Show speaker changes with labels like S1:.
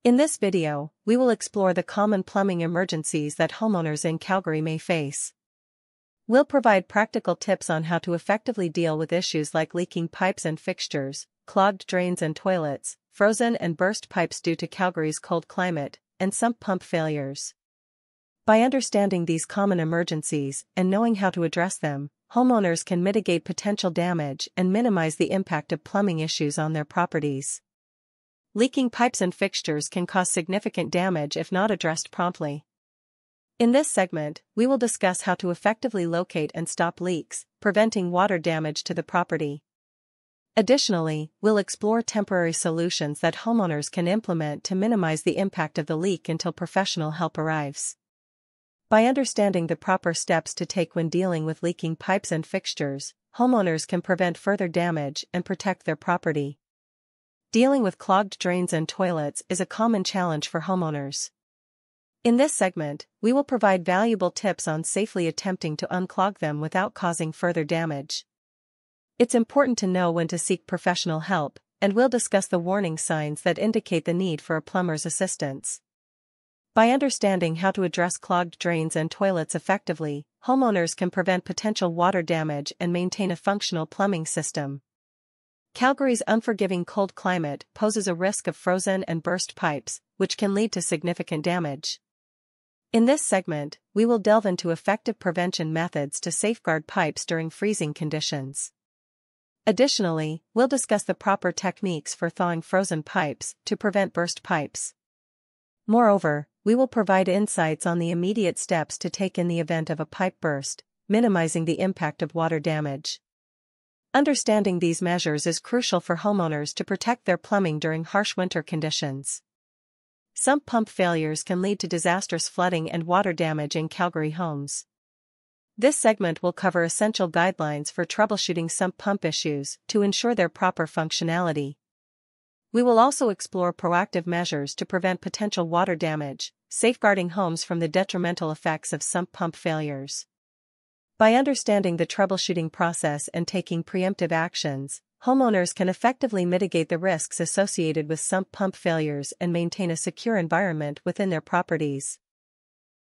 S1: In this video, we will explore the common plumbing emergencies that homeowners in Calgary may face. We'll provide practical tips on how to effectively deal with issues like leaking pipes and fixtures, clogged drains and toilets, frozen and burst pipes due to Calgary's cold climate, and sump pump failures. By understanding these common emergencies and knowing how to address them, homeowners can mitigate potential damage and minimize the impact of plumbing issues on their properties. Leaking pipes and fixtures can cause significant damage if not addressed promptly. In this segment, we will discuss how to effectively locate and stop leaks, preventing water damage to the property. Additionally, we'll explore temporary solutions that homeowners can implement to minimize the impact of the leak until professional help arrives. By understanding the proper steps to take when dealing with leaking pipes and fixtures, homeowners can prevent further damage and protect their property. Dealing with clogged drains and toilets is a common challenge for homeowners. In this segment, we will provide valuable tips on safely attempting to unclog them without causing further damage. It's important to know when to seek professional help, and we'll discuss the warning signs that indicate the need for a plumber's assistance. By understanding how to address clogged drains and toilets effectively, homeowners can prevent potential water damage and maintain a functional plumbing system. Calgary's unforgiving cold climate poses a risk of frozen and burst pipes, which can lead to significant damage. In this segment, we will delve into effective prevention methods to safeguard pipes during freezing conditions. Additionally, we'll discuss the proper techniques for thawing frozen pipes to prevent burst pipes. Moreover, we will provide insights on the immediate steps to take in the event of a pipe burst, minimizing the impact of water damage. Understanding these measures is crucial for homeowners to protect their plumbing during harsh winter conditions. Sump pump failures can lead to disastrous flooding and water damage in Calgary homes. This segment will cover essential guidelines for troubleshooting sump pump issues to ensure their proper functionality. We will also explore proactive measures to prevent potential water damage, safeguarding homes from the detrimental effects of sump pump failures. By understanding the troubleshooting process and taking preemptive actions, homeowners can effectively mitigate the risks associated with sump pump failures and maintain a secure environment within their properties.